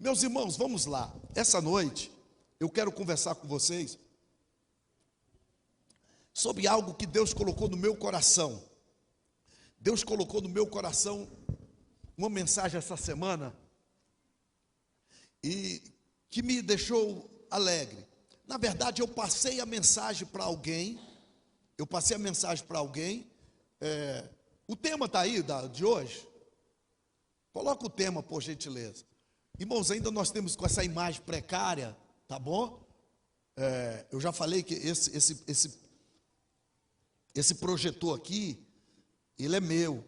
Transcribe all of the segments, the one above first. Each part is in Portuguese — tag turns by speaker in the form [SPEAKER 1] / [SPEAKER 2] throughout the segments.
[SPEAKER 1] Meus irmãos, vamos lá. Essa noite eu quero conversar com vocês sobre algo que Deus colocou no meu coração. Deus colocou no meu coração uma mensagem essa semana e que me deixou alegre. Na verdade, eu passei a mensagem para alguém. O tema está aí de hoje. Coloca o tema, por gentileza. Irmãos, ainda nós temos com essa imagem precária, tá bom? Eu já falei que esse projetor aqui, ele é meu.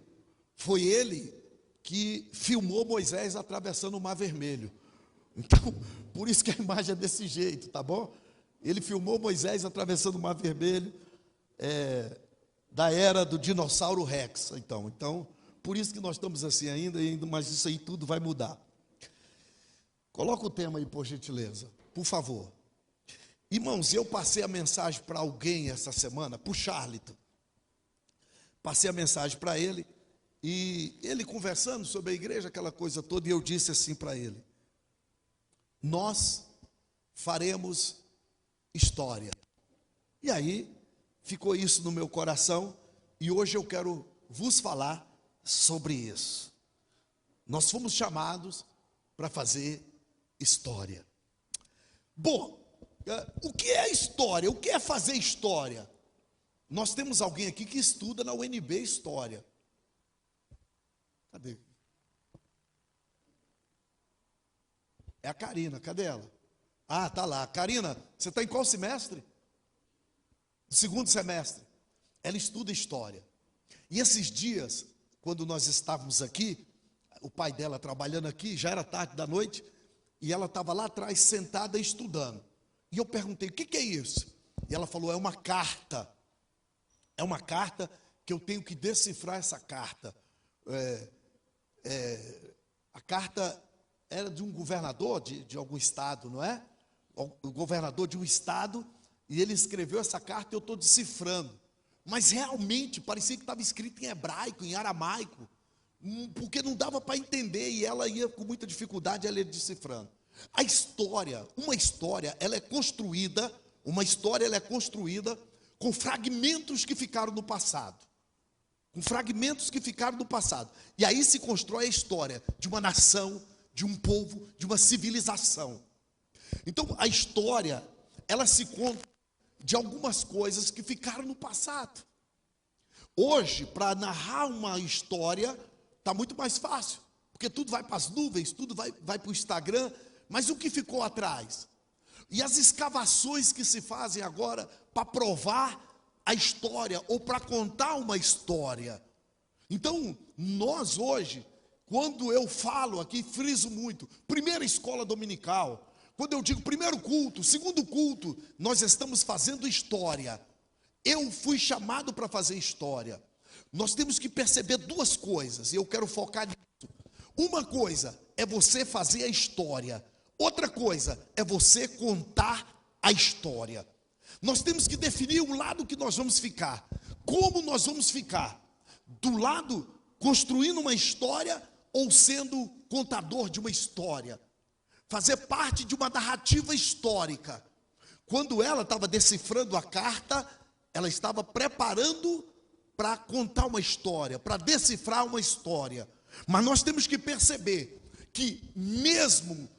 [SPEAKER 1] Foi ele que filmou Moisés atravessando o Mar Vermelho. Então, por isso que a imagem é desse jeito, tá bom? Ele filmou Moisés atravessando o Mar Vermelho, da era do dinossauro Rex. Então, por isso que nós estamos assim ainda, mas isso aí tudo vai mudar. Coloca o tema aí, por gentileza, por favor. Irmãos, eu passei a mensagem para alguém essa semana, para o Charlton. Passei a mensagem para ele, e ele conversando sobre a igreja, aquela coisa toda, e eu disse assim para ele: nós faremos história. E aí, ficou isso no meu coração, e hoje eu quero vos falar sobre isso. Nós fomos chamados para fazer história. Bom, o que é história? O que é fazer história? Nós temos alguém aqui que estuda na UNB História. Cadê? É a Karina, cadê ela? Ah, tá lá. Karina, você está em qual semestre? Segundo semestre. Ela estuda História. E esses dias, quando nós estávamos aqui, o pai dela trabalhando aqui, já era tarde da noite, e ela estava lá atrás, sentada, estudando. E eu perguntei, o que é isso? E ela falou, é uma carta. É uma carta que eu tenho que decifrar essa carta. A carta era de um governador de algum estado, não é? O governador de um estado, e ele escreveu essa carta e eu estou decifrando. Mas realmente parecia que estava escrito em hebraico, em aramaico, porque não dava para entender, e ela ia com muita dificuldade, ela ia decifrando. A história, uma história, ela é construída com fragmentos que ficaram no passado. Com fragmentos que ficaram no passado. E aí se constrói a história de uma nação, de um povo, de uma civilização. Então, a história, ela se conta de algumas coisas que ficaram no passado. Hoje, para narrar uma história, está muito mais fácil, porque tudo vai para as nuvens, tudo vai para o Instagram, mas o que ficou atrás? E as escavações que se fazem agora para provar a história, ou para contar uma história. Então, nós hoje, quando eu falo aqui, friso muito, primeira escola dominical, quando eu digo primeiro culto, segundo culto, nós estamos fazendo história. Eu fui chamado para fazer história. Nós temos que perceber duas coisas, e eu quero focar nisso. Uma coisa é você fazer a história. Outra coisa é você contar a história. Nós temos que definir o lado que nós vamos ficar. Como nós vamos ficar? Do lado construindo uma história ou sendo contador de uma história? Fazer parte de uma narrativa histórica. Quando ela estava decifrando a carta, ela estava preparando para contar uma história, para decifrar uma história. Mas nós temos que perceber que mesmo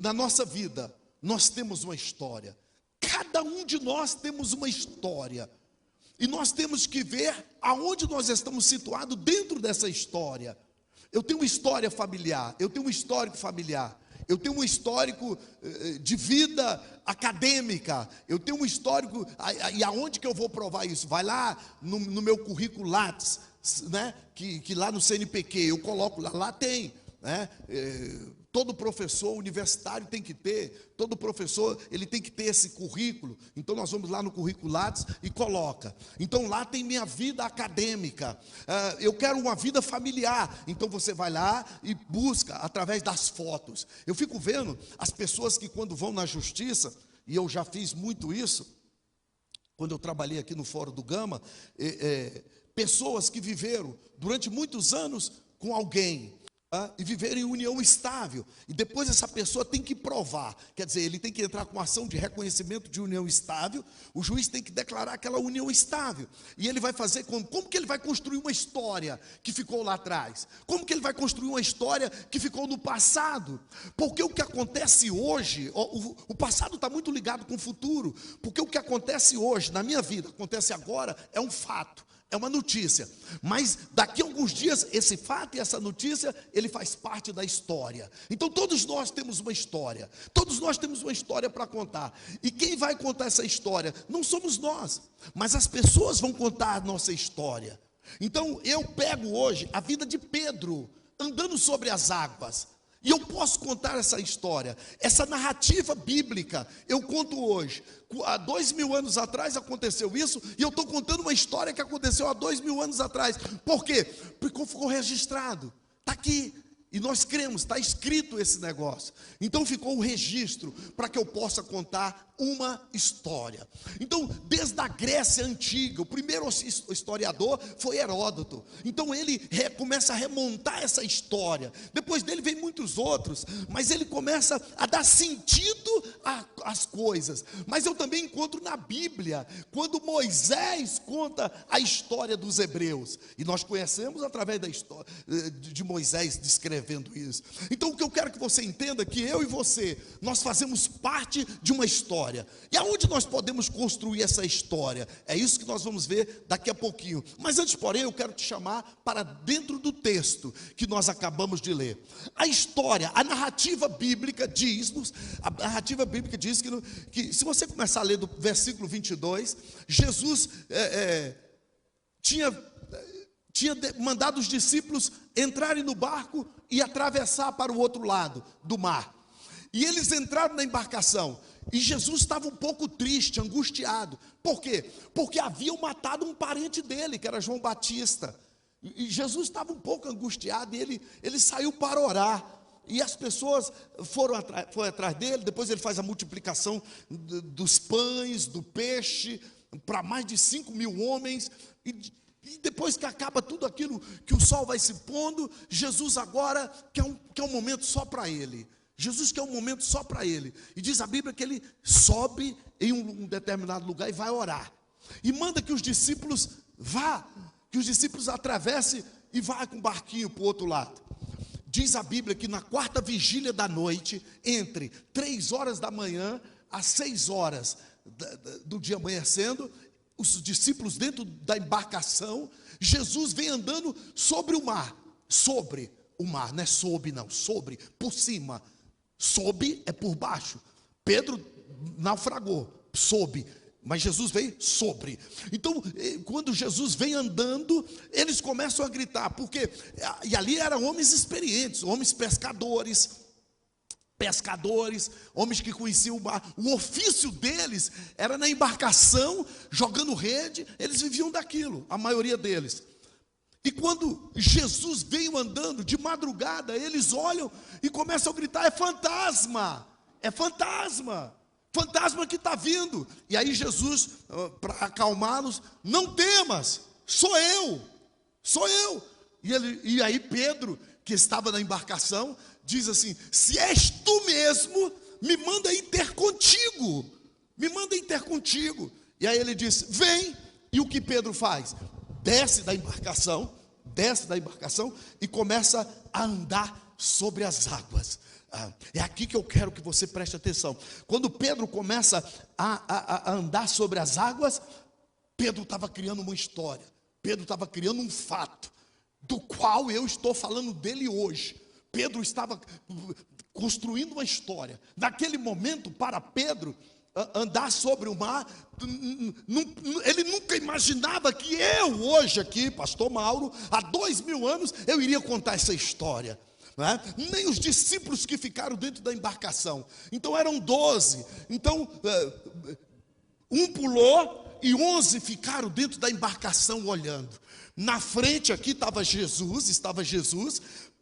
[SPEAKER 1] na nossa vida, nós temos uma história. Cada um de nós temos uma história. E nós temos que ver aonde nós estamos situados dentro dessa história. Eu tenho uma história familiar, eu tenho um histórico familiar, eu tenho um histórico de vida acadêmica, eu tenho um histórico, e aonde que eu vou provar isso? Vai lá no meu currículo Lattes, né? que lá no CNPq eu coloco, lá tem, né? Todo professor universitário tem que ter, todo professor ele tem que ter esse currículo. Então nós vamos lá no currículo Lattes e coloca. Então lá tem minha vida acadêmica, eu quero uma vida familiar. Então você vai lá e busca através das fotos. Eu fico vendo as pessoas que quando vão na justiça, e eu já fiz muito isso, quando eu trabalhei aqui no Fórum do Gama, pessoas que viveram durante muitos anos com alguém. e viver em união estável. E depois essa pessoa tem que provar. Quer dizer, ele tem que entrar com ação de reconhecimento de união estável. O juiz tem que declarar aquela união estável. E ele vai fazer como que ele vai construir uma história que ficou lá atrás? Como que ele vai construir uma história que ficou no passado? Porque o que acontece hoje, o passado está muito ligado com o futuro. Porque o que acontece hoje, na minha vida, acontece agora, é um fato. É uma notícia, mas daqui a alguns dias esse fato e essa notícia, ele faz parte da história. Então todos nós temos uma história, todos nós temos uma história para contar. E quem vai contar essa história? Não somos nós, mas as pessoas vão contar a nossa história. Então eu pego hoje a vida de Pedro, andando sobre as águas. E eu posso contar essa história, essa narrativa bíblica, eu conto hoje. Há 2000 anos atrás aconteceu isso, e eu estou contando uma história que aconteceu há 2000 anos atrás. Por quê? Porque ficou registrado, está aqui. E nós cremos, está escrito esse negócio. Então ficou o registro para que eu possa contar uma história. Então, desde a Grécia Antiga, o primeiro historiador foi Heródoto. Então ele começa a remontar essa história. Depois dele vem muitos outros, mas ele começa a dar sentido às coisas. Mas eu também encontro na Bíblia, quando Moisés conta a história dos hebreus. E nós conhecemos através da história de Moisés descrevendo isso. Então o que eu quero que você entenda é que eu e você, nós fazemos parte de uma história. E aonde nós podemos construir essa história? É isso que nós vamos ver daqui a pouquinho. Mas antes, porém, eu quero te chamar para dentro do texto que nós acabamos de ler. A história, a narrativa bíblica diz-nos, que se você começar a ler do versículo 22, Jesus tinha mandado os discípulos entrarem no barco e atravessar para o outro lado do mar. E eles entraram na embarcação. E Jesus estava um pouco triste, angustiado. Por quê? Porque haviam matado um parente dele, que era João Batista. E Jesus estava um pouco angustiado e ele saiu para orar. E as pessoas foram atrás dele. Depois ele faz a multiplicação dos pães, do peixe, para mais de 5.000 homens. E depois que acaba tudo aquilo, que o sol vai se pondo, Jesus agora quer um momento só para ele. Jesus quer um momento só para ele. E diz a Bíblia que ele sobe em um determinado lugar e vai orar. E manda que os discípulos que os discípulos atravessem e vá com o barquinho para o outro lado. Diz a Bíblia que na quarta vigília da noite, entre 3 horas da manhã às 6 horas do dia amanhecendo, os discípulos dentro da embarcação, Jesus vem andando sobre o mar. Sobre o mar, não é sob não, sobre, por cima. Sob é por baixo. Pedro naufragou, sob, mas Jesus veio sobre. Então, quando Jesus vem andando, eles começam a gritar, porque e ali eram homens experientes, homens pescadores, homens que conheciam o mar. O ofício deles era na embarcação, jogando rede. Eles viviam daquilo, a maioria deles. E quando Jesus veio andando de madrugada, eles olham e começam a gritar: é fantasma, fantasma que está vindo. E aí Jesus, para acalmá-los: não temas, sou eu. E aí Pedro, que estava na embarcação, diz assim: se és tu mesmo, me manda ir ter contigo. E aí ele diz: vem. E o que Pedro faz? Desce da embarcação e começa a andar sobre as águas. É aqui que eu quero que você preste atenção. Quando Pedro começa a andar sobre as águas, Pedro estava criando uma história, Pedro estava criando um fato, do qual eu estou falando dele hoje. Pedro estava construindo uma história. Naquele momento, para Pedro, andar sobre o mar, ele nunca imaginava que eu hoje aqui, pastor Mauro, há 2000 anos, eu iria contar essa história, não é? Nem os discípulos que ficaram dentro da embarcação. Então eram 12, então um pulou e 11 ficaram dentro da embarcação olhando. Na frente aqui estava Jesus,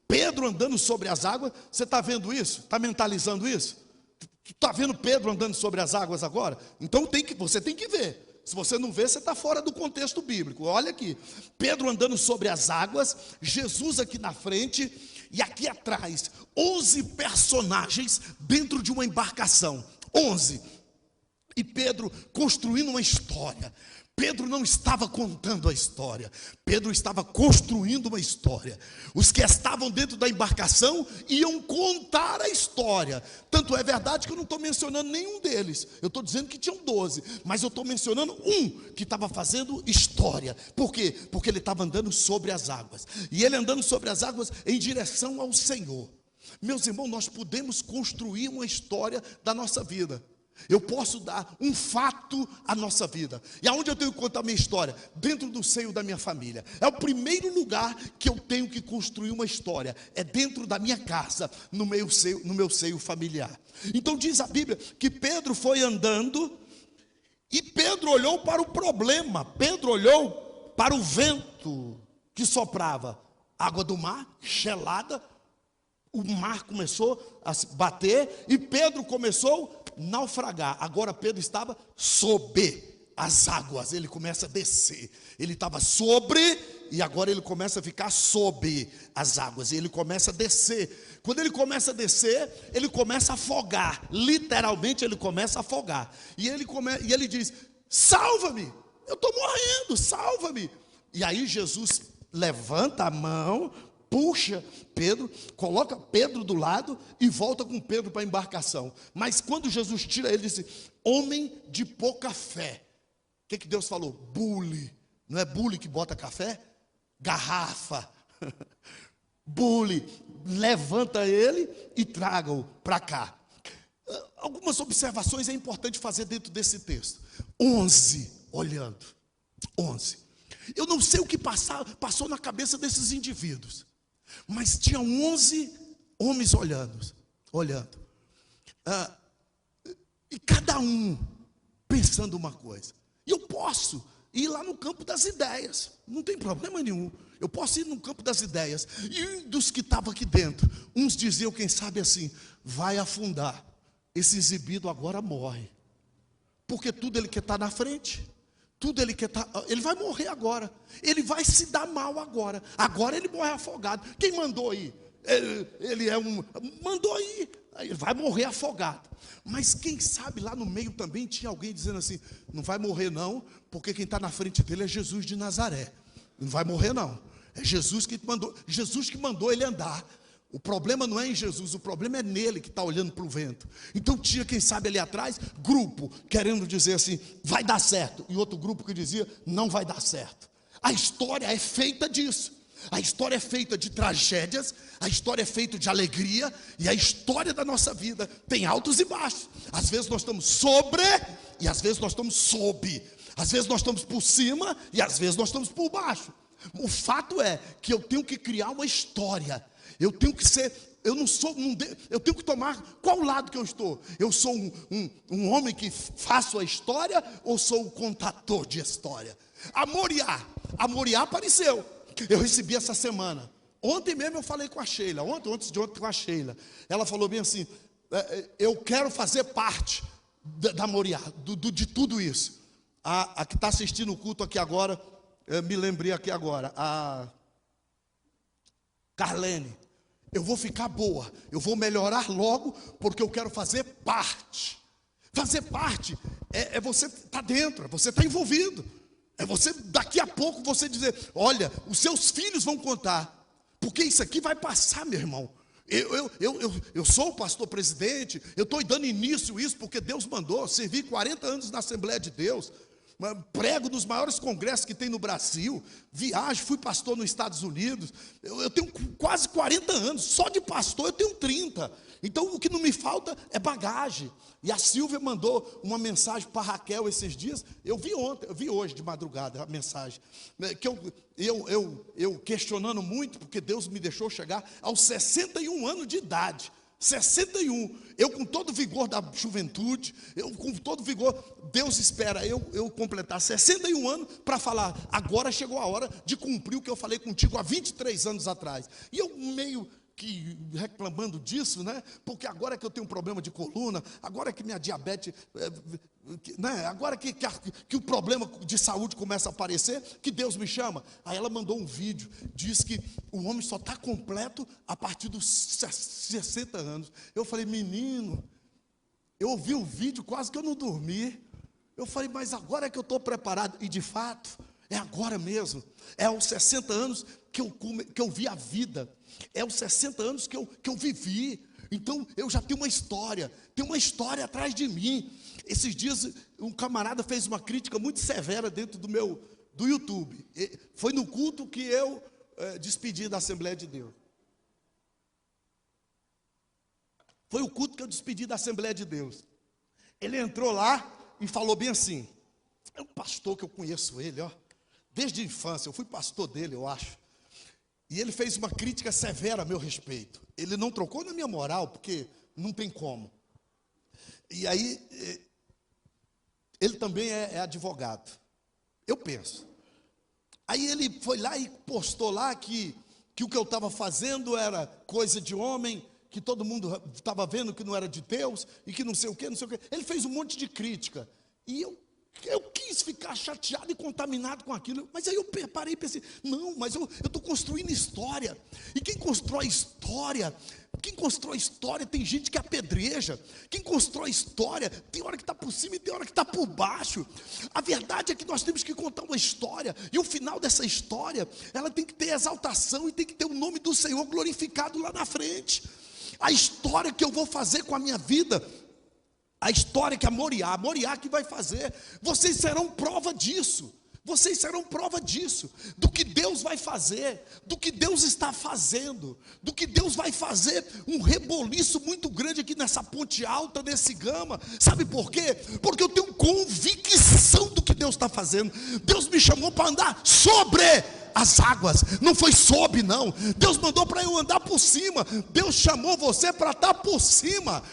[SPEAKER 1] Pedro andando sobre as águas. Você está vendo isso? Está mentalizando isso? Tu está vendo Pedro andando sobre as águas agora? Então você tem que ver. Se você não vê, você está fora do contexto bíblico. Olha aqui, Pedro andando sobre as águas, Jesus aqui na frente, e aqui atrás 11 personagens dentro de uma embarcação. 11. E Pedro construindo uma história. Pedro não estava contando a história, Pedro estava construindo uma história. Os que estavam dentro da embarcação iam contar a história. Tanto é verdade que eu não estou mencionando nenhum deles. Eu estou dizendo que tinham 12, mas eu estou mencionando um que estava fazendo história. Por quê? Porque ele estava andando sobre as águas. E ele andando sobre as águas em direção ao Senhor. Meus irmãos, nós podemos construir uma história da nossa vida. Eu posso dar um fato à nossa vida. E aonde eu tenho que contar a minha história? Dentro do seio da minha família. É o primeiro lugar que eu tenho que construir uma história. É dentro da minha casa, no meu seio familiar. Então diz a Bíblia que Pedro foi andando e Pedro olhou para o problema. Pedro olhou para o vento que soprava. Água do mar, gelada. O mar começou a se bater e Pedro começou a naufragar. Agora Pedro estava sob as águas. Ele começa a descer. Ele estava sobre e agora ele começa a ficar sob as águas. E ele começa a descer. Quando ele começa a descer, ele começa a afogar. Literalmente ele começa a afogar. E ele diz: salva-me, eu estou morrendo, salva-me. E aí Jesus levanta a mão, puxa Pedro, coloca Pedro do lado e volta com Pedro para a embarcação. Mas quando Jesus tira ele, disse: homem de pouca fé. O que Deus falou? Bule. Não é bule que bota café? Garrafa. Bule. Levanta ele e traga-o para cá. Algumas observações é importante fazer dentro desse texto. 11 olhando. 11. Eu não sei o que passou na cabeça desses indivíduos, mas tinha 11 homens olhando. E cada um pensando uma coisa. E eu posso ir lá no campo das ideias, não tem problema nenhum. Eu posso ir no campo das ideias. E um dos que estavam aqui dentro, uns diziam, quem sabe assim: vai afundar. Esse exibido agora morre. Porque tudo ele quer estar na frente. Tudo ele quer estar, ele vai morrer agora. Ele vai se dar mal agora. Agora ele morre afogado. Quem mandou ir? Mandou ir. Ele vai morrer afogado. Mas quem sabe lá no meio também tinha alguém dizendo assim: não vai morrer não, porque quem está na frente dele é Jesus de Nazaré. Não vai morrer não. É Jesus que mandou ele andar. O problema não é em Jesus, o problema é nele que está olhando para o vento. Então tinha, quem sabe ali atrás, grupo querendo dizer assim: vai dar certo. E outro grupo que dizia: não vai dar certo. A história é feita disso. A história é feita de tragédias, a história é feita de alegria, e a história da nossa vida tem altos e baixos. Às vezes nós estamos sobre, e às vezes nós estamos sob. Às vezes nós estamos por cima, e às vezes nós estamos por baixo. O fato é que eu tenho que criar uma história. Eu tenho que ser, eu tenho que tomar qual lado que eu estou. Eu sou um homem que faço a história, ou sou o contador de história? A Moriá apareceu. Eu recebi essa semana. Ontem mesmo eu falei com a Sheila, antes de ontem com a Sheila. Ela falou bem assim: eu quero fazer parte da Moriá, de tudo isso. A que está assistindo o culto aqui agora, me lembrei aqui agora, a Carlene. Eu vou ficar boa, eu vou melhorar logo, porque eu quero fazer parte. Fazer parte é você estar dentro, é você estar envolvido. É você, daqui a pouco, você dizer: olha, os seus filhos vão contar. Porque isso aqui vai passar, meu irmão. Eu sou o pastor presidente, eu estou dando início a isso porque Deus mandou. Servi 40 anos na Assembleia de Deus. Prego nos maiores congressos que tem no Brasil, viajo, fui pastor nos Estados Unidos, eu tenho quase 40 anos, só de pastor eu tenho 30, então o que não me falta é bagagem. E a Silvia mandou uma mensagem para a Raquel esses dias, eu vi hoje de madrugada a mensagem, que eu questionando muito, porque Deus me deixou chegar aos 61 anos de idade. 61, eu com todo o vigor da juventude, eu com todo o vigor, Deus espera eu completar 61 anos para falar: agora chegou a hora de cumprir o que eu falei contigo há 23 anos atrás. E eu meio que reclamando disso, né? Porque agora que eu tenho um problema de coluna, agora que minha diabetes, né? Agora que o problema de saúde começa a aparecer, que Deus me chama. Aí ela mandou um vídeo, diz que o homem só está completo a partir dos 60 anos. Eu falei, menino, eu ouvi o vídeo, quase que eu não dormi. Eu falei, mas agora é que eu estou preparado. E de fato, é agora mesmo. É aos 60 anos que eu vi a vida. É aos 60 anos que eu vivi. Então eu já tenho uma história. Tem uma história atrás de mim. Esses dias um camarada fez uma crítica muito severa dentro do YouTube. Foi no culto que eu despedi da Assembleia de Deus. Foi o culto que eu despedi da Assembleia de Deus. Ele entrou lá e falou bem assim. É um pastor que eu conheço ele, ó. Desde a infância, eu fui pastor dele, eu acho. E ele fez uma crítica severa a meu respeito. Ele não trocou na minha moral, porque não tem como. E aí, ele também é advogado. Eu penso. Aí ele foi lá e postou lá que o que eu estava fazendo era coisa de homem, que todo mundo estava vendo que não era de Deus, e que não sei o quê, não sei o quê. Ele fez um monte de crítica. E eu quis ficar chateado e contaminado com aquilo, mas aí eu parei e pensei, não, mas eu estou construindo história, e quem constrói história tem gente que apedreja, quem constrói história, tem hora que está por cima e tem hora que está por baixo. A verdade é que nós temos que contar uma história, e o final dessa história, ela tem que ter exaltação, e tem que ter o nome do Senhor glorificado lá na frente. A história que eu vou fazer com a minha vida, a história que a Moriá que vai fazer, vocês serão prova disso. Vocês serão prova disso, do que Deus vai fazer, do que Deus está fazendo, do que Deus vai fazer, um reboliço muito grande aqui nessa ponte alta, nesse Gama. Sabe por quê? Porque eu tenho convicção do que Deus está fazendo. Deus me chamou para andar sobre as águas, não foi sob não. Deus mandou para eu andar por cima. Deus chamou você para estar por cima.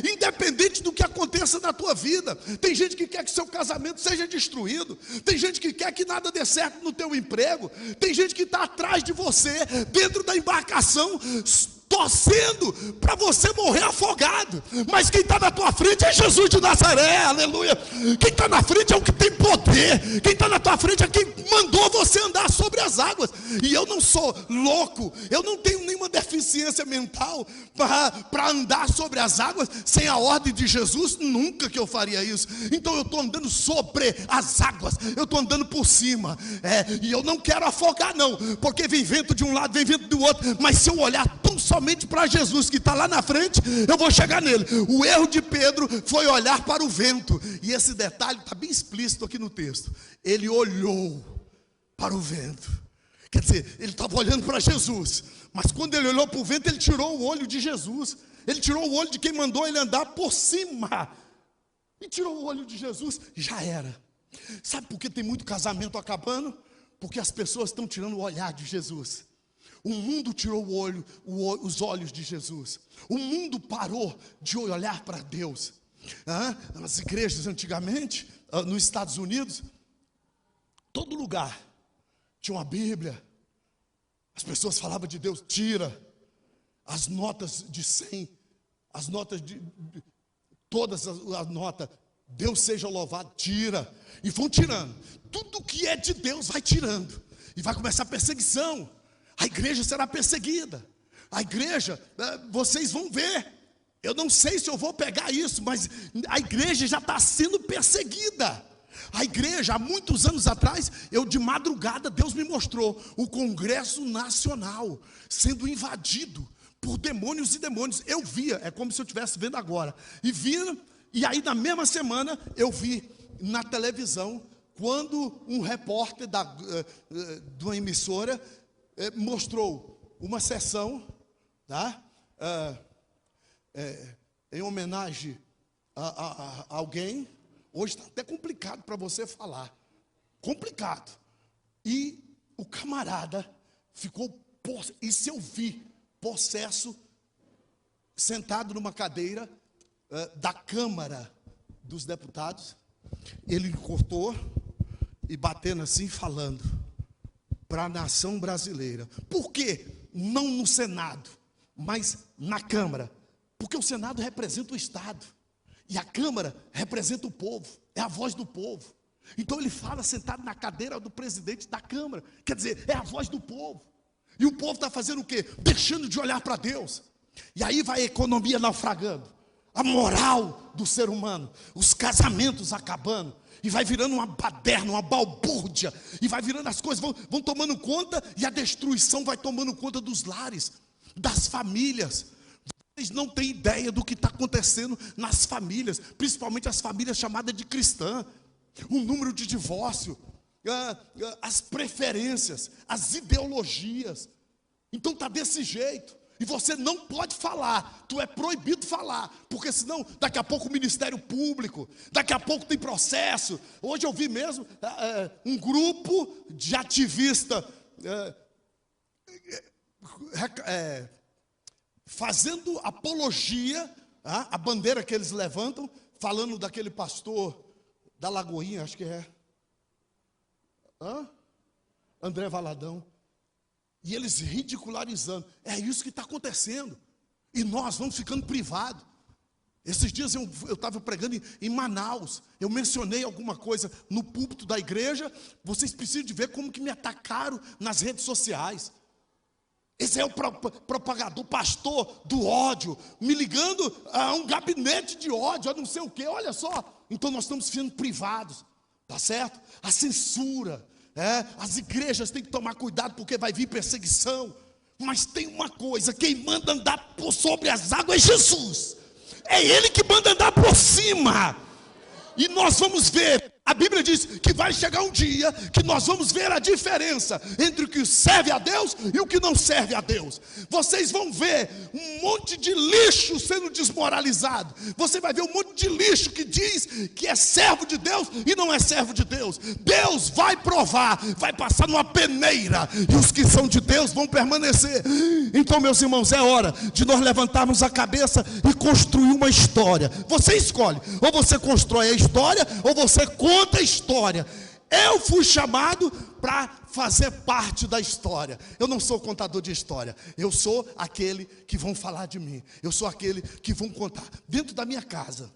[SPEAKER 1] Independente do que aconteça na tua vida. Tem gente que quer que seu casamento seja destruído. Tem gente que quer que nada dê certo no teu emprego. Tem gente que está atrás de você, dentro da embarcação, torcendo para você morrer afogado. Mas quem está na tua frente é Jesus de Nazaré, aleluia. Quem está na frente é o que tem poder. Quem está na tua frente é quem mandou você andar sobre as águas. E eu não sou louco, eu não tenho nenhuma deficiência mental para andar sobre as águas sem a ordem de Jesus. Nunca que eu faria isso. Então eu estou andando sobre as águas, eu estou andando por cima, e eu não quero afogar não, porque vem vento de um lado, vem vento do outro. Mas se eu olhar tão somente para Jesus que está lá na frente, eu vou chegar nele. O erro de Pedro foi olhar para o vento, e esse detalhe está bem explícito aqui no texto. Ele olhou para o vento, quer dizer, ele estava olhando para Jesus, mas quando ele olhou para o vento, ele tirou o olho de Jesus, ele tirou o olho de quem mandou ele andar por cima, e tirou o olho de Jesus, já era. Sabe por que tem muito casamento acabando? Porque as pessoas estão tirando o olhar de Jesus. O mundo tirou os olhos de Jesus. O mundo parou de olhar para Deus. As igrejas antigamente, nos Estados Unidos, todo lugar tinha uma Bíblia. As pessoas falavam de Deus. Tira as notas de 100, as notas todas as notas, Deus seja louvado, tira. E vão tirando. Tudo que é de Deus vai tirando. E vai começar a perseguição. A igreja será perseguida. A igreja, vocês vão ver. Eu não sei se eu vou pegar isso, mas a igreja já está sendo perseguida. A igreja, há muitos anos atrás, de madrugada, Deus me mostrou o Congresso Nacional sendo invadido por demônios e demônios. Eu via, é como se eu estivesse vendo agora. E aí na mesma semana, eu vi na televisão, quando um repórter de uma emissora mostrou uma sessão, tá? Em homenagem a alguém. Hoje está até complicado para você falar. Complicado. E o camarada ficou, e se eu vi, possesso, sentado numa cadeira da Câmara dos Deputados, ele cortou e batendo assim, falando para a nação brasileira. Por quê? Não no Senado. mas na Câmara, porque o Senado representa o Estado, e a Câmara representa o povo, é a voz do povo. Então ele fala sentado na cadeira do presidente da Câmara, quer dizer, é a voz do povo. E o povo está fazendo o quê? Deixando de olhar para Deus. E aí vai a economia naufragando, a moral do ser humano, os casamentos acabando, e vai virando uma baderna, uma balbúrdia, e vai virando as coisas, vão tomando conta, e a destruição vai tomando conta dos lares, das famílias. Vocês não têm ideia do que está acontecendo nas famílias, principalmente as famílias chamadas de cristã. O número de divórcio, as preferências, as ideologias. Então está desse jeito. E você não pode falar, tu é proibido falar, porque senão daqui a pouco o Ministério Público, daqui a pouco tem processo. Hoje eu vi mesmo um grupo de ativistas fazendo apologia à bandeira que eles levantam, falando daquele pastor da Lagoinha, acho que é André Valadão. E eles ridicularizando. É isso que está acontecendo. E nós vamos ficando privados. Esses dias eu estava pregando em Manaus. Eu mencionei alguma coisa no púlpito da igreja. Vocês precisam de ver como que me atacaram nas redes sociais. Esse é o propagador, pastor do ódio, me ligando a um gabinete de ódio, a não sei o quê, olha só. Então nós estamos ficando privados, tá certo? A censura, as igrejas têm que tomar cuidado porque vai vir perseguição. Mas tem uma coisa, quem manda andar sobre as águas é Jesus. É Ele que manda andar por cima. E nós vamos ver, a Bíblia diz que vai chegar um dia que nós vamos ver a diferença entre o que serve a Deus e o que não serve a Deus. Vocês vão ver um monte de lixo sendo desmoralizado. Você vai ver um monte de lixo que diz que é servo de Deus e não é servo de Deus. Deus vai provar, vai passar numa peneira, e os que são de Deus vão permanecer. Então, meus irmãos, é hora de nós levantarmos a cabeça e construir uma história. Você escolhe, ou você constrói a história, ou você conta a história. Eu fui chamado para fazer parte da história. Eu não sou contador de história. Eu sou aquele que vão falar de mim. Eu sou aquele que vão contar. Dentro da minha casa,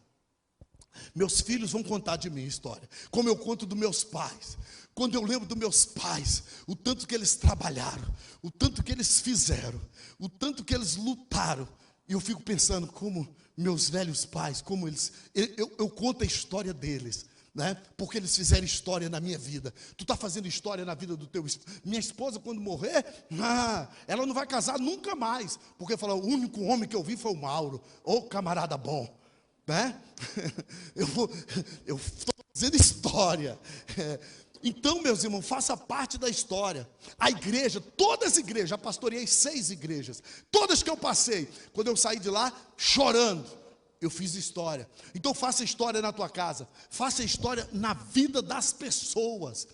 [SPEAKER 1] meus filhos vão contar de mim história. Como eu conto dos meus pais. Quando eu lembro dos meus pais, o tanto que eles trabalharam, o tanto que eles fizeram, o tanto que eles lutaram. E eu fico pensando como meus velhos pais, como eles... Eu conto a história deles. Porque eles fizeram história na minha vida. Tu está fazendo história na vida do teu esposo. Minha esposa, quando morrer, ela não vai casar nunca mais, porque falou, o único homem que eu vi foi o Mauro. Ô camarada bom, eu estou fazendo história. Então, meus irmãos, faça parte da história. A igreja, todas as igrejas, já pastoreei 6 igrejas, todas que eu passei, quando eu saí de lá chorando, eu fiz história. Então faça história na tua casa, faça história na vida das pessoas.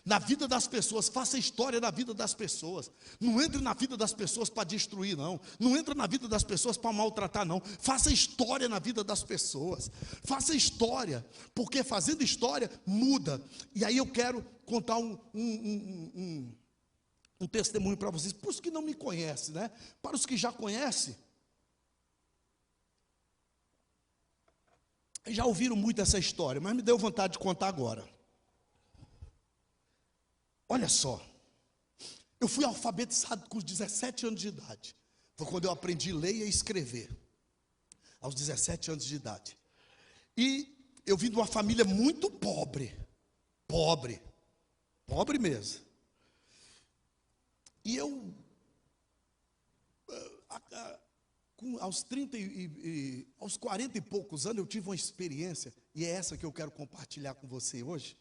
[SPEAKER 1] Na vida das pessoas, faça história na vida das pessoas. Não entre na vida das pessoas para destruir, não. Não entre na vida das pessoas para maltratar, não. Faça história na vida das pessoas. Faça história, porque fazendo história muda. E aí eu quero contar um testemunho para vocês. Para os que não me conhecem, Para os que já conhecem, já ouviram muito essa história, mas me deu vontade de contar agora. Olha só, eu fui alfabetizado com os 17 anos de idade. Foi quando eu aprendi a ler e a escrever, aos 17 anos de idade. E eu vim de uma família muito pobre, pobre mesmo. E eu, aos 30 aos 40 e poucos anos, eu tive uma experiência, e é essa que eu quero compartilhar com você hoje.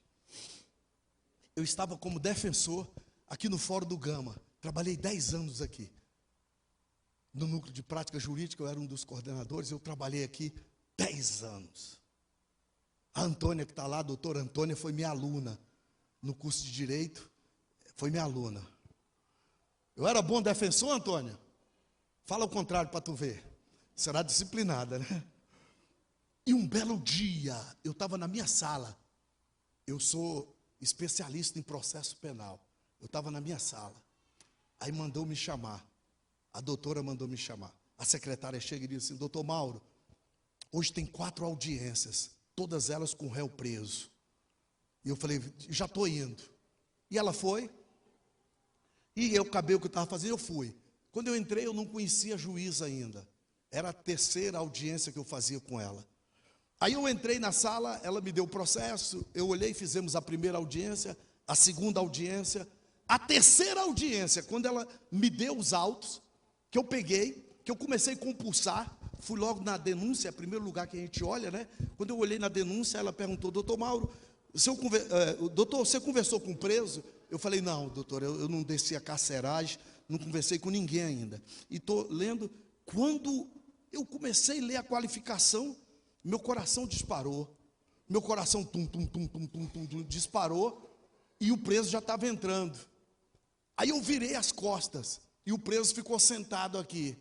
[SPEAKER 1] Eu estava como defensor aqui no Fórum do Gama. Trabalhei 10 anos aqui. No núcleo de prática jurídica, eu era um dos coordenadores. Eu trabalhei aqui 10 anos. A Antônia, que está lá, a doutora Antônia, foi minha aluna no curso de Direito. Foi minha aluna. Eu era bom defensor, Antônia? Fala o contrário para tu ver. Será disciplinada, E um belo dia, eu estava na minha sala. Eu sou especialista em processo penal. Eu estava na minha sala. Aí mandou me chamar. A doutora mandou me chamar. A secretária chega e diz assim: doutor Mauro, hoje tem 4 audiências, todas elas com réu preso. E eu falei: já estou indo. E ela foi, e eu acabei o que eu estava fazendo, eu fui. Quando eu entrei, eu não conhecia a juíza ainda. Era a 3ª audiência que eu fazia com ela. Aí eu entrei na sala, ela me deu o processo, eu olhei, fizemos a 1ª audiência, a 2ª audiência, a 3ª audiência, quando ela me deu os autos, que eu peguei, que eu comecei a compulsar, fui logo na denúncia, é o primeiro lugar que a gente olha, né? Quando eu olhei na denúncia, ela perguntou: doutor Mauro, doutor, você conversou com o preso? Eu falei: não, doutor, eu não desci a carceragem, não conversei com ninguém ainda. E estou lendo. Quando eu comecei a ler a qualificação, meu coração disparou. Meu coração disparou, e o preso já estava entrando. Aí eu virei as costas, e o preso ficou sentado aqui.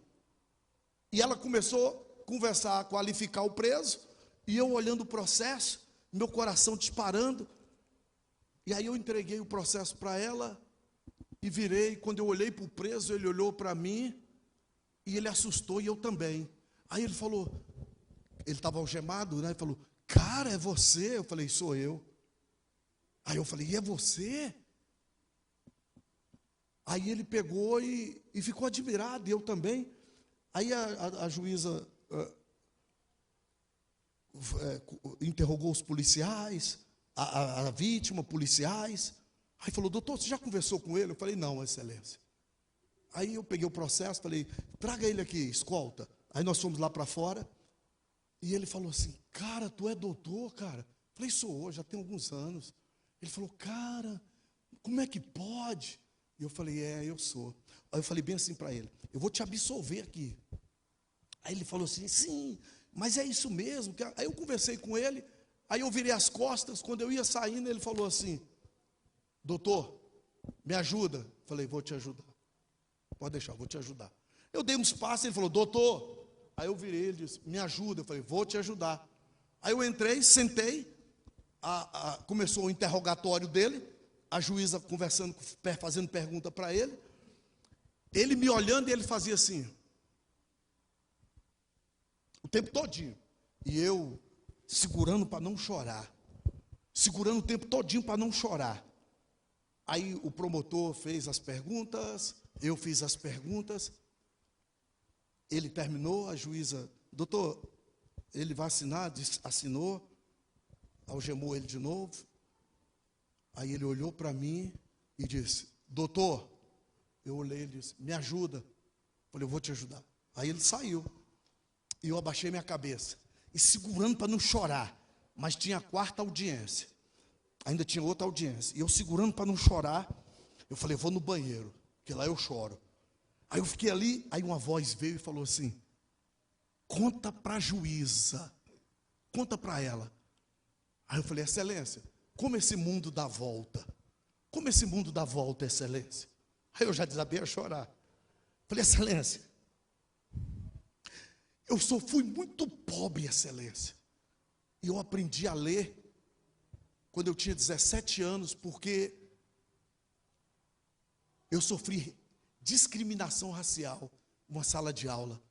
[SPEAKER 1] E ela começou a conversar, a qualificar o preso, e eu olhando o processo, meu coração disparando. E aí eu entreguei o processo para ela, e virei. Quando eu olhei para o preso, ele olhou para mim, e ele assustou, e eu também. Aí ele falou, ele estava algemado, né? Ele falou: cara, é você? Eu falei: sou eu. Aí eu falei: e é você? Aí ele pegou e ficou admirado, e eu também. Aí a juíza interrogou os policiais, a vítima, policiais. Aí falou: doutor, você já conversou com ele? Eu falei: não, excelência. Aí eu peguei o processo, falei: traga ele aqui, escolta. Aí nós fomos lá para fora, e ele falou assim: cara, tu é doutor, cara? Eu falei: sou, já tem alguns anos. Ele falou: cara, como é que pode? E eu falei: eu sou. Aí eu falei bem assim para ele: eu vou te absolver aqui. Aí ele falou assim: sim, mas é isso mesmo. Aí eu conversei com ele, aí eu virei as costas. Quando eu ia saindo, ele falou assim: doutor, me ajuda. Eu falei: vou te ajudar. Pode deixar, vou te ajudar. Eu dei uns passos, ele falou: doutor. Aí eu virei, ele disse: me ajuda. Eu falei: vou te ajudar. Aí eu entrei, sentei, começou o interrogatório dele, a juíza conversando, fazendo pergunta para ele. Ele me olhando, e ele fazia assim, o tempo todinho. E eu segurando para não chorar. Segurando o tempo todinho para não chorar. Aí o promotor fez as perguntas, eu fiz as perguntas. Ele terminou, a juíza: doutor, ele vai assinar? Assinou, algemou ele de novo. Aí ele olhou para mim e disse: doutor. Eu olhei, ele disse: me ajuda. Eu falei: eu vou te ajudar. Aí ele saiu, e eu abaixei minha cabeça, e segurando para não chorar. Mas tinha a 4ª audiência, ainda tinha outra audiência, e eu segurando para não chorar. Eu falei: vou no banheiro, que lá eu choro. Aí eu fiquei ali, aí uma voz veio e falou assim: conta para a juíza, conta para ela. Aí eu falei: excelência, como esse mundo dá volta? Como esse mundo dá volta, excelência? Aí eu já desabei a chorar. Falei: excelência, eu fui muito pobre, excelência. E eu aprendi a ler quando eu tinha 17 anos, porque eu sofri discriminação racial numa sala de aula.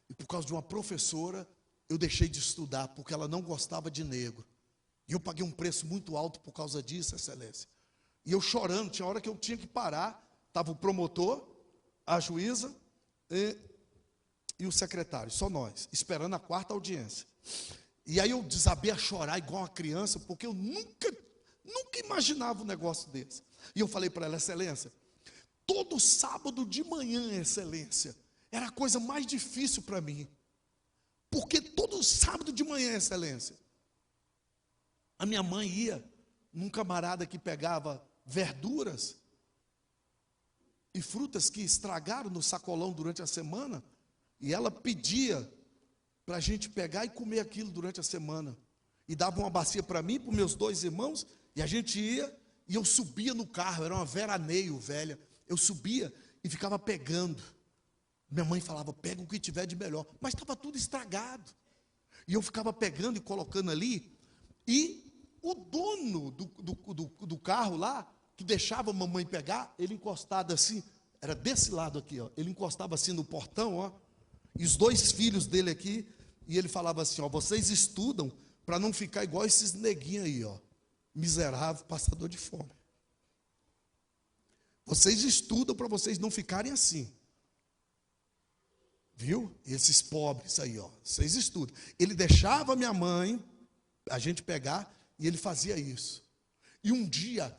[SPEAKER 1] E por causa de uma professora, eu deixei de estudar, porque ela não gostava de negro. E eu paguei um preço muito alto por causa disso, excelência. E eu chorando, tinha hora que eu tinha que parar. Estava o promotor, a juíza e o secretário, só nós, esperando a 4ª audiência. E aí eu desabei a chorar igual uma criança, porque eu nunca imaginava um negócio desse. E eu falei para ela: excelência, todo sábado de manhã, excelência, era a coisa mais difícil para mim. Porque todo sábado de manhã, excelência, a minha mãe ia num camarada que pegava verduras e frutas que estragaram no sacolão durante a semana, e ela pedia para a gente pegar e comer aquilo durante a semana. E dava uma bacia para mim, para os meus 2 irmãos, e a gente ia, e eu subia no carro, era uma veraneio velha. Eu subia e ficava pegando. Minha mãe falava: pega o que tiver de melhor. Mas estava tudo estragado. E eu ficava pegando e colocando ali. E o dono do carro lá, que deixava a mamãe pegar, ele encostado assim, era desse lado aqui, ó. Ele encostava assim no portão, ó. E os 2 filhos dele aqui, e ele falava assim, ó, vocês estudam para não ficar igual esses neguinhos aí, ó, miserável, passador de fome. Vocês estudam para vocês não ficarem assim. Viu? Esses pobres aí, ó, vocês estudam. Ele deixava minha mãe, a gente pegar, e ele fazia isso. E um dia,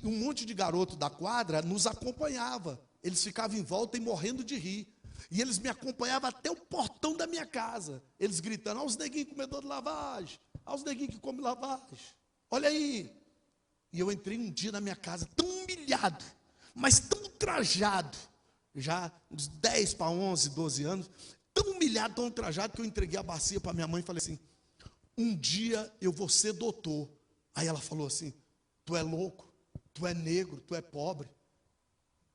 [SPEAKER 1] um monte de garoto da quadra nos acompanhava. Eles ficavam em volta e morrendo de rir. E eles me acompanhavam até o portão da minha casa. Eles gritando, olha os neguinhos comedor de lavagem, olha os neguinhos que comem lavagem. Olha aí. E eu entrei um dia na minha casa tão humilhado, mas tão ultrajado, já uns 10 para 11, 12 anos, tão humilhado, tão ultrajado, que eu entreguei a bacia para minha mãe e falei assim, um dia eu vou ser doutor. Aí ela falou assim, tu é louco, tu é negro, tu é pobre.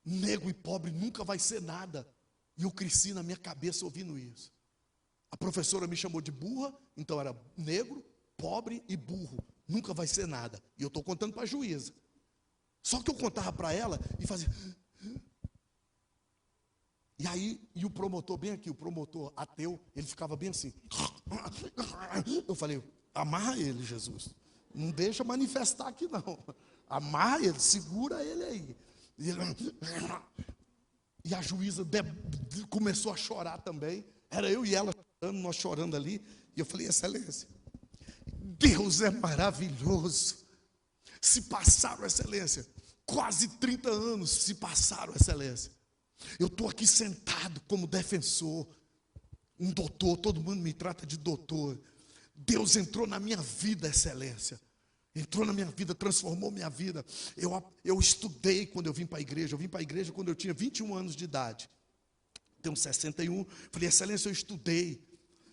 [SPEAKER 1] Negro e pobre nunca vai ser nada. E eu cresci na minha cabeça ouvindo isso. A professora me chamou de burra, então era negro, pobre e burro. Nunca vai ser nada. E eu estou contando para a juíza. Só que eu contava para ela e fazia... E aí, e o promotor bem aqui, o promotor ateu, ele ficava bem assim. Eu falei, amarra ele, Jesus. Não deixa manifestar aqui não. Amarra ele, segura ele aí. E a juíza começou a chorar também. Era eu e ela chorando, nós chorando ali. E eu falei, excelência, Deus é maravilhoso. Se passaram, excelência, quase 30 anos se passaram, excelência. Eu estou aqui sentado como defensor, um doutor, todo mundo me trata de doutor. Deus entrou na minha vida, excelência. Entrou na minha vida, transformou minha vida. Eu estudei quando eu vim para a igreja. Eu vim para a igreja quando eu tinha 21 anos de idade. Tenho 61. Falei, excelência, eu estudei.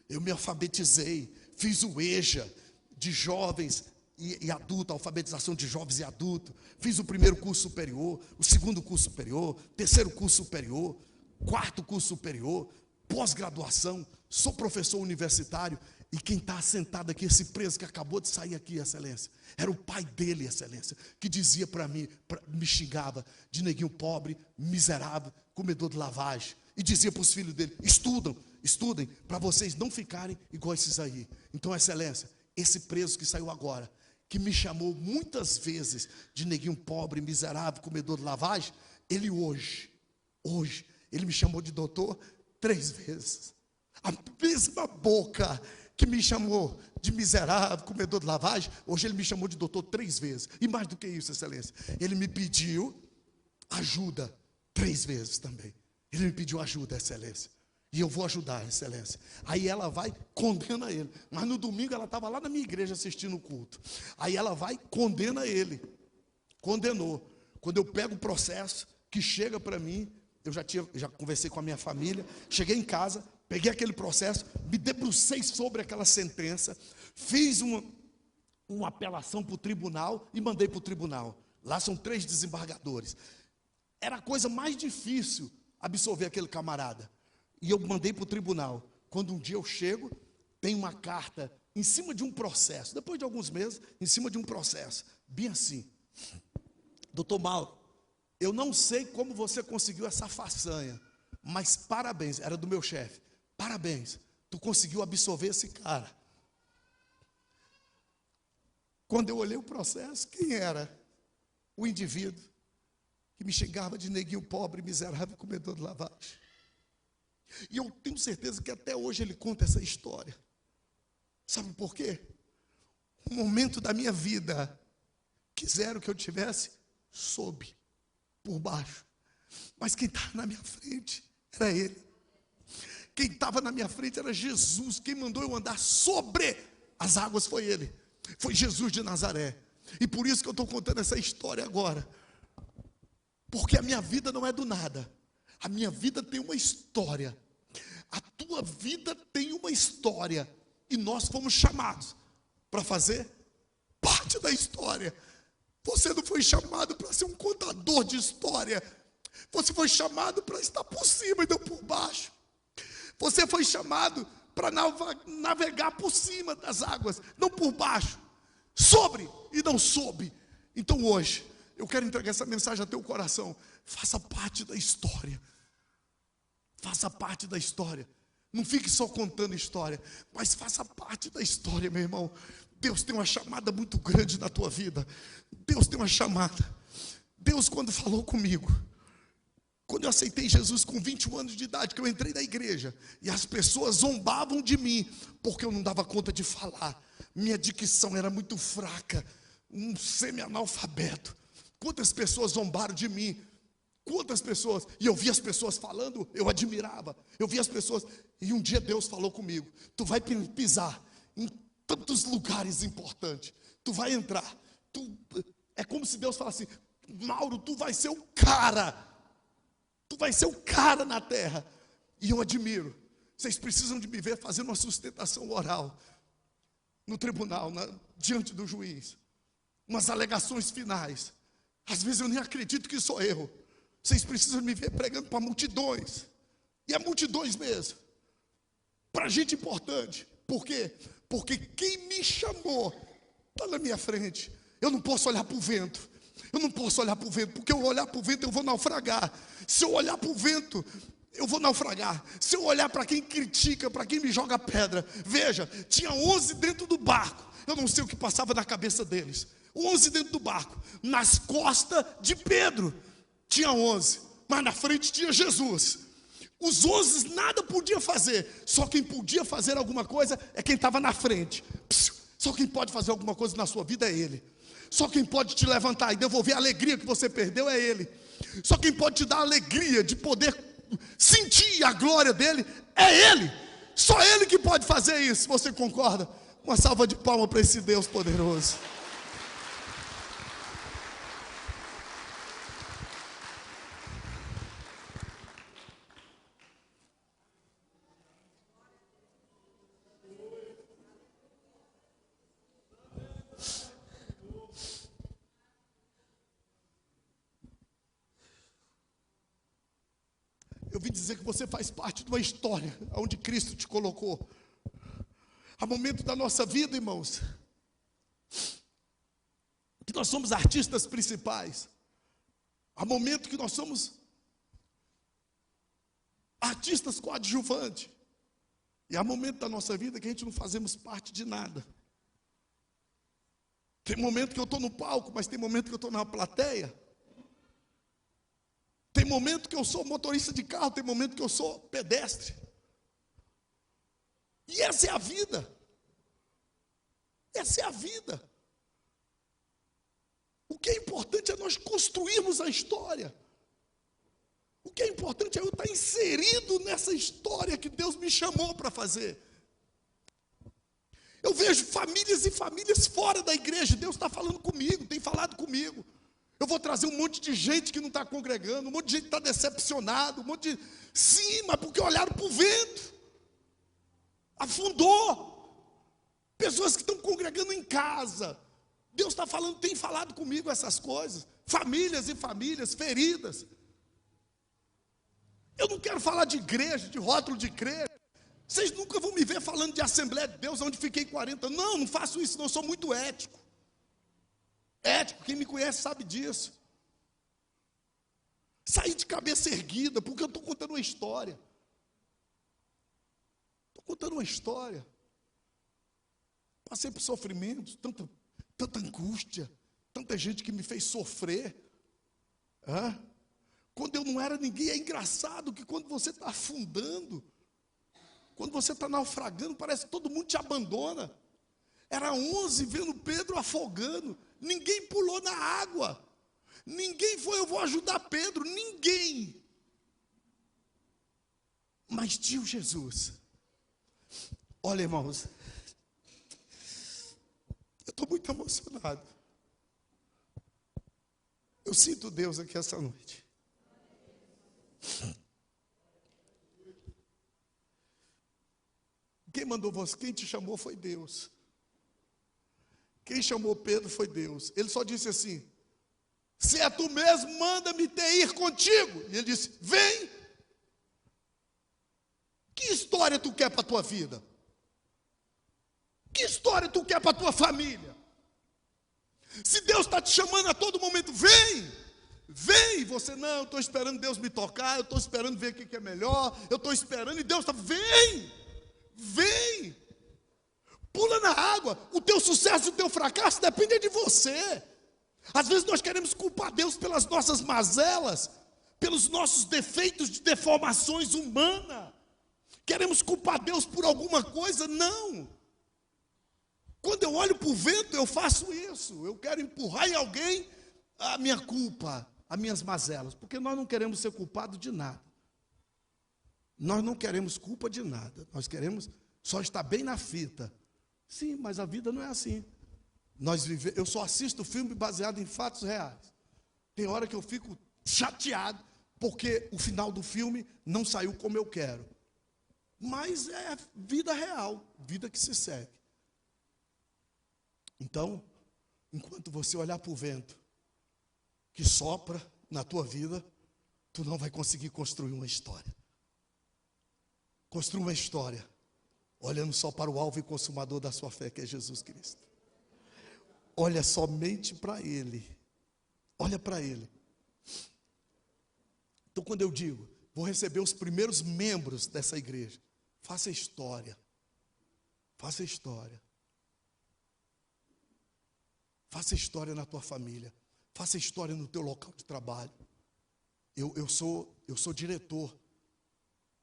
[SPEAKER 1] Eu me alfabetizei. Fiz o EJA de jovens e adultos, alfabetização de jovens e adultos. Fiz o primeiro curso superior, o segundo curso superior, terceiro curso superior, quarto curso superior, pós-graduação. Sou professor universitário. E quem está sentado aqui, esse preso que acabou de sair aqui, excelência, era o pai dele, excelência, que dizia para mim, me xingava de neguinho pobre, miserável, comedor de lavagem. E dizia para os filhos dele, estudem, para vocês não ficarem igual esses aí. Então, excelência, esse preso que saiu agora, que me chamou muitas vezes de neguinho pobre, miserável, comedor de lavagem, ele hoje, ele me chamou de doutor 3 vezes. A mesma boca que me chamou de miserável, comedor de lavagem, hoje ele me chamou de doutor 3 vezes. E mais do que isso, excelência, ele me pediu ajuda 3 vezes também. Ele me pediu ajuda, excelência. E eu vou ajudar, excelência. Aí ela vai, condena ele. Mas no domingo ela estava lá na minha igreja assistindo o culto. Aí ela vai, condena ele. Condenou. Quando eu pego o processo que chega para mim, eu já conversei com a minha família, cheguei em casa, peguei aquele processo, me debrucei sobre aquela sentença, fiz uma apelação para o tribunal e mandei para o tribunal. Lá são 3 desembargadores. Era a coisa mais difícil absolver aquele camarada. E eu mandei para o tribunal. Quando um dia eu chego, tem uma carta em cima de um processo, depois de alguns meses, em cima de um processo, bem assim. Doutor Mauro, eu não sei como você conseguiu essa façanha, mas parabéns, era do meu chefe. Parabéns, tu conseguiu absolver esse cara. Quando eu olhei o processo, quem era? O indivíduo que me xingava de neguinho pobre, miserável, comedor de lavagem. E eu tenho certeza que até hoje ele conta essa história. Sabe por quê? Um momento da minha vida, quiseram que eu tivesse sob, por baixo. Mas quem estava na minha frente era ele. Quem estava na minha frente era Jesus. Quem mandou eu andar sobre as águas foi ele. Foi Jesus de Nazaré. E por isso que eu estou contando essa história agora. Porque a minha vida não é do nada. A minha vida tem uma história. A tua vida tem uma história. E nós fomos chamados para fazer parte da história. Você não foi chamado para ser um contador de história. Você foi chamado para estar por cima e não por baixo. Você foi chamado para navegar por cima das águas, não por baixo. Sobre e não sob. Então hoje, eu quero entregar essa mensagem a teu coração. Faça parte da história. Faça parte da história. Não fique só contando história, mas faça parte da história, meu irmão. Deus tem uma chamada muito grande na tua vida. Deus tem uma chamada. Deus, quando falou comigo, quando eu aceitei Jesus com 21 anos de idade, que eu entrei na igreja, e as pessoas zombavam de mim, porque eu não dava conta de falar. Minha dicção era muito fraca, um semi-analfabeto. Quantas pessoas zombaram de mim? Quantas pessoas? E eu via as pessoas falando, eu admirava. Eu via as pessoas, e um dia Deus falou comigo: tu vai pisar em tantos lugares importantes, tu vai entrar. É como se Deus falasse assim: Mauro, tu vai ser o cara. Tu vai ser o cara na terra. E eu admiro. Vocês precisam de me ver fazendo uma sustentação oral no tribunal, diante do juiz. Umas alegações finais. Às vezes eu nem acredito que sou eu. Vocês precisam me ver pregando para multidões. E é multidões mesmo. Para gente importante. Por quê? Porque quem me chamou está na minha frente. Eu não posso olhar para o vento. Eu não posso olhar para o vento, porque eu olhar para o vento eu vou naufragar. Se eu olhar para o vento, eu vou naufragar. Se eu olhar para quem critica, para quem me joga pedra, veja, tinha 11 dentro do barco. Eu não sei o que passava na cabeça deles. 11 dentro do barco. Nas costas de Pedro tinha 11, mas na frente tinha Jesus. Os 11 nada podia fazer. Só quem podia fazer alguma coisa é quem estava na frente. Só quem pode fazer alguma coisa na sua vida é Ele. Só quem pode te levantar e devolver a alegria que você perdeu é Ele. Só quem pode te dar a alegria de poder sentir a glória dEle é Ele. Só Ele que pode fazer isso. Você concorda? Uma salva de palmas para esse Deus poderoso. Eu vim dizer que você faz parte de uma história onde Cristo te colocou. Há momento da nossa vida, irmãos, que nós somos artistas principais. Há momento que nós somos artistas coadjuvantes. E há momento da nossa vida que a gente não fazemos parte de nada. Tem momento que eu estou no palco, mas tem momento que eu estou na plateia. Tem momento que eu sou motorista de carro, tem momento que eu sou pedestre. E essa é a vida. Essa é a vida. O que é importante é nós construirmos a história. O que é importante é eu estar inserido nessa história que Deus me chamou para fazer. Eu vejo famílias e famílias fora da igreja. Deus está falando comigo, tem falado comigo. Eu vou trazer um monte de gente que não está congregando, um monte de gente que está decepcionado, um monte de... Sim, mas porque olharam para o vento. Afundou. Pessoas que estão congregando em casa. Deus está falando, tem falado comigo essas coisas. Famílias e famílias feridas. Eu não quero falar de igreja, de rótulo de igreja. Vocês nunca vão me ver falando de Assembleia de Deus, onde fiquei 40 anos. Não faço isso, não, eu sou muito ético. Ético, quem me conhece sabe disso. Saí de cabeça erguida, porque eu estou contando uma história. Estou contando uma história. Passei por sofrimentos, tanta angústia, tanta gente que me fez sofrer. Quando eu não era ninguém, é engraçado que quando você está afundando, quando você está naufragando, parece que todo mundo te abandona. Era 11 vendo Pedro afogando. Ninguém pulou na água. Ninguém foi, eu vou ajudar Pedro. Ninguém. Mas tinha o Jesus. Olha, irmãos, eu estou muito emocionado. Eu sinto Deus aqui essa noite. Quem mandou você, quem te chamou foi Deus. Quem chamou Pedro foi Deus. Ele só disse assim: se é tu mesmo, manda-me ter ir contigo. E ele disse: vem. Que história tu quer para a tua vida? Que história tu quer para a tua família? Se Deus está te chamando a todo momento, vem. Vem, você não, eu estou esperando Deus me tocar, eu estou esperando ver o que é melhor, eu estou esperando e Deus está, vem, pula na água. O teu sucesso e o teu fracasso dependem de você. Às vezes nós queremos culpar Deus pelas nossas mazelas, pelos nossos defeitos de deformações humanas. Queremos culpar Deus por alguma coisa? Não. Quando eu olho para o vento, eu faço isso. Eu quero empurrar em alguém a minha culpa, as minhas mazelas, porque nós não queremos ser culpados de nada. Nós não queremos culpa de nada. Nós queremos só estar bem na fita. Sim, mas a vida não é assim. Eu só assisto filme baseado em fatos reais. Tem hora que eu fico chateado porque o final do filme não saiu como eu quero. Mas é vida real, vida que se segue. Então, enquanto você olhar para o vento que sopra na tua vida, tu não vai conseguir construir uma história. Construa uma história olhando só para o alvo e consumador da sua fé, que é Jesus Cristo. Olha somente para Ele. Olha para Ele. Então, quando eu digo, vou receber os primeiros membros dessa igreja, faça história. Faça história. Faça história na tua família. Faça história no teu local de trabalho. Eu sou diretor.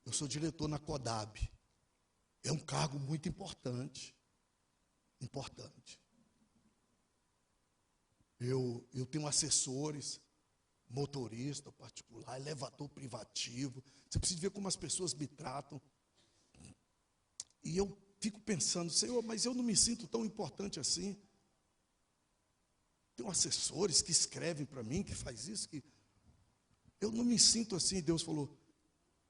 [SPEAKER 1] Eu sou diretor na CODAB. É um cargo muito importante. Importante. Eu tenho assessores, motorista particular, elevador privativo. Você precisa ver como as pessoas me tratam. E eu fico pensando, Senhor, mas eu não me sinto tão importante assim. Tenho assessores que escrevem para mim, que faz isso, que eu não me sinto assim. E Deus falou,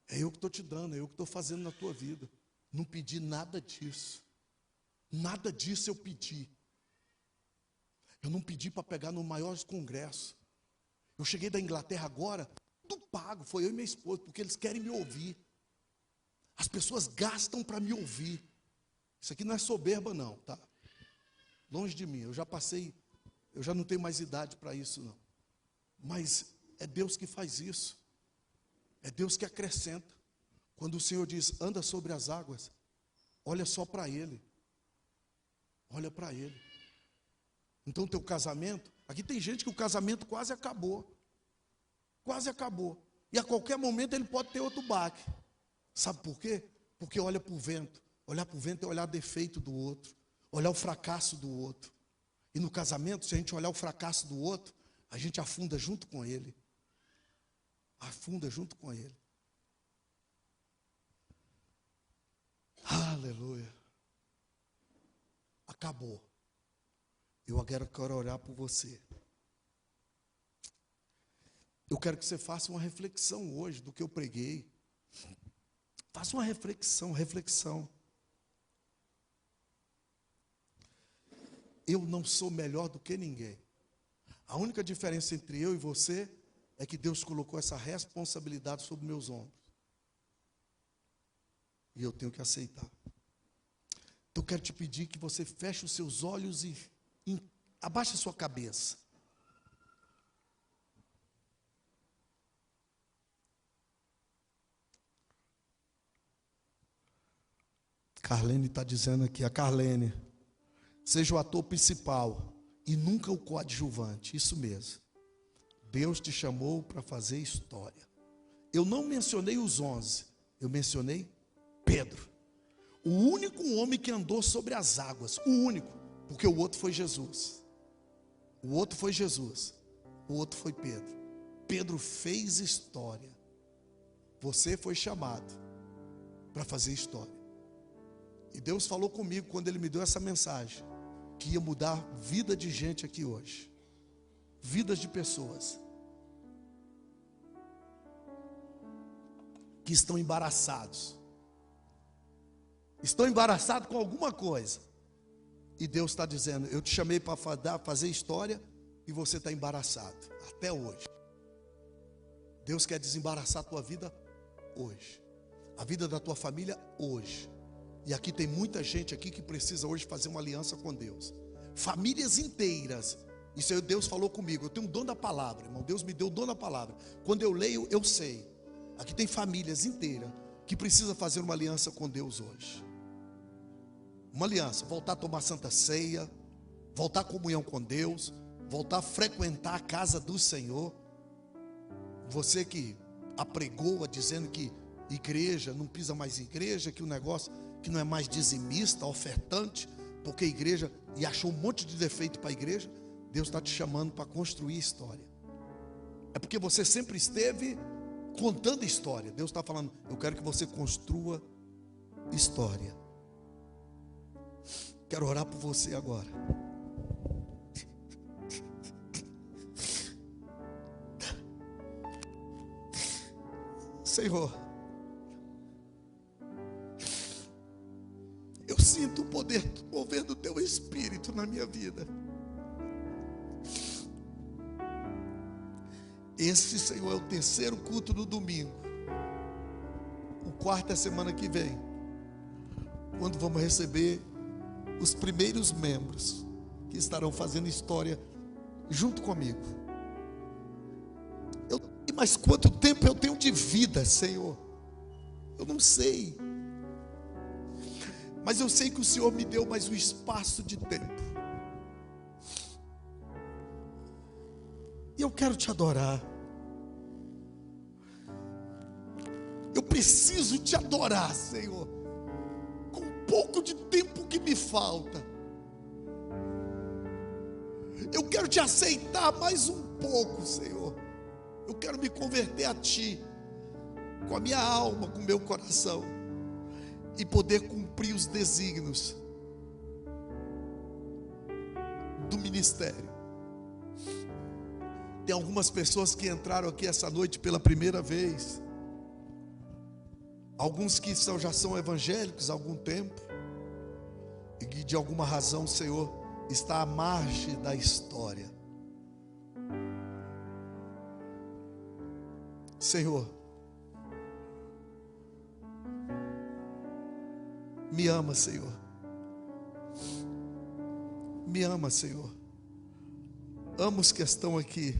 [SPEAKER 1] é eu que estou te dando, é eu que estou fazendo na tua vida. Não pedi nada disso. Nada disso eu pedi. Eu não pedi para pegar no maior congresso. Eu cheguei da Inglaterra agora, tudo pago, foi eu e minha esposa, porque eles querem me ouvir. As pessoas gastam para me ouvir. Isso aqui não é soberba não, tá? Longe de mim, eu já não tenho mais idade para isso não. Mas é Deus que faz isso. É Deus que acrescenta. Quando o Senhor diz, anda sobre as águas, olha só para Ele. Olha para Ele. Então o teu casamento, aqui tem gente que o casamento quase acabou. Quase acabou. E a qualquer momento ele pode ter outro baque. Sabe por quê? Porque olha para o vento. Olhar para o vento é olhar o defeito do outro. Olhar o fracasso do outro. E no casamento, se a gente olhar o fracasso do outro, a gente afunda junto com ele. Afunda junto com ele. Aleluia. Acabou. Eu agora quero orar por você. Eu quero que você faça uma reflexão hoje do que eu preguei. Faça uma reflexão. Eu não sou melhor do que ninguém. A única diferença entre eu e você é que Deus colocou essa responsabilidade sobre meus ombros. E eu tenho que aceitar. Então eu quero te pedir que você feche os seus olhos e abaixe a sua cabeça. Carlene está dizendo aqui, a Carlene, seja o ator principal e nunca o coadjuvante, isso mesmo. Deus te chamou para fazer história. Eu não mencionei os 11, eu mencionei Pedro. O único homem que andou sobre as águas, o único, porque o outro foi Jesus. O outro foi Jesus, o outro foi Pedro. Pedro fez história. Você foi chamado para fazer história. E Deus falou comigo quando Ele me deu essa mensagem, que ia mudar a vida de gente aqui hoje. Vidas de pessoas que estão embaraçados. Estão embaraçados com alguma coisa. E Deus está dizendo, eu te chamei para fazer história e você está embaraçado, até hoje. Deus quer desembaraçar a tua vida hoje. A vida da tua família hoje. E aqui tem muita gente aqui que precisa hoje fazer uma aliança com Deus. Famílias inteiras Isso aí Deus falou comigo. Eu tenho um dom da palavra, irmão. Deus me deu o dom da palavra. Quando eu leio, eu sei. Aqui tem famílias inteiras que precisam fazer uma aliança com Deus hoje. Uma aliança, voltar a tomar santa ceia, voltar à comunhão com Deus, voltar a frequentar a casa do Senhor. Você que apregoa dizendo que igreja, não pisa mais em igreja, que o negócio que não é mais dizimista, ofertante, porque a igreja, e achou um monte de defeito para a igreja. Deus está te chamando para construir história. É porque você sempre esteve contando história. Deus está falando, eu quero que você construa história. Quero orar por você agora. Senhor, eu sinto o poder mover do teu Espírito na minha vida. Esse, Senhor, é o terceiro culto no domingo. O quarto é semana que vem, quando vamos receber os primeiros membros que estarão fazendo história junto comigo. Mas quanto tempo eu tenho de vida, Senhor? Eu não sei. Mas eu sei que o Senhor me deu mais um espaço de tempo. E eu quero te adorar. Eu preciso te adorar, Senhor, com um pouco de tempo que me falta. Eu quero te aceitar mais um pouco, Senhor. Eu quero me converter a Ti, com a minha alma, com o meu coração, e poder cumprir os desígnios do ministério. Tem algumas pessoas que entraram aqui essa noite pela primeira vez. Alguns que já são evangélicos há algum tempo, e que de alguma razão o Senhor está à margem da história. Senhor, me ama, Senhor. Me ama, Senhor. Ama os que estão aqui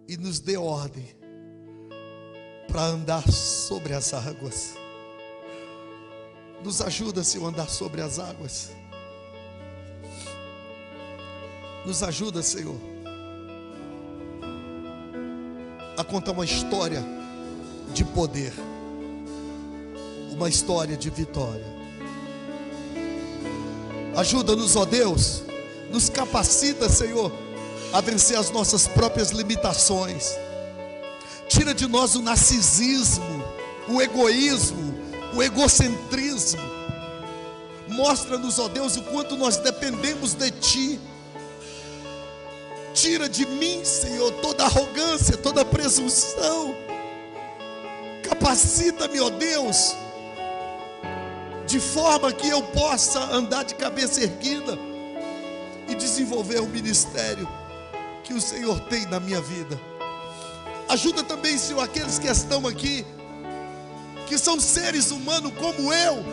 [SPEAKER 1] e nos dê ordem para andar sobre as águas. Nos ajuda, Senhor, a andar sobre as águas. Nos ajuda, Senhor, a contar uma história de poder, uma história de vitória. Ajuda-nos, ó Deus, nos capacita, Senhor, a vencer as nossas próprias limitações. Tira de nós o narcisismo, o egoísmo, o egocentrismo. Mostra-nos, ó Deus, o quanto nós dependemos de Ti. Tira de mim, Senhor, toda arrogância, toda presunção. Capacita-me, ó Deus, de forma que eu possa andar de cabeça erguida e desenvolver o ministério que o Senhor tem na minha vida. Ajuda também, Senhor, aqueles que estão aqui, que são seres humanos como eu,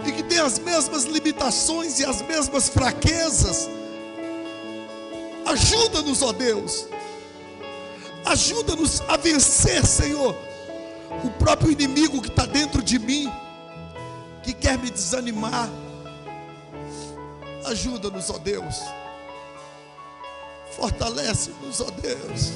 [SPEAKER 1] e que têm as mesmas limitações e as mesmas fraquezas. Ajuda-nos, ó Deus. Ajuda-nos a vencer, Senhor, o próprio inimigo que está dentro de mim, que quer me desanimar. Ajuda-nos, ó Deus. Fortalece-nos, ó Deus.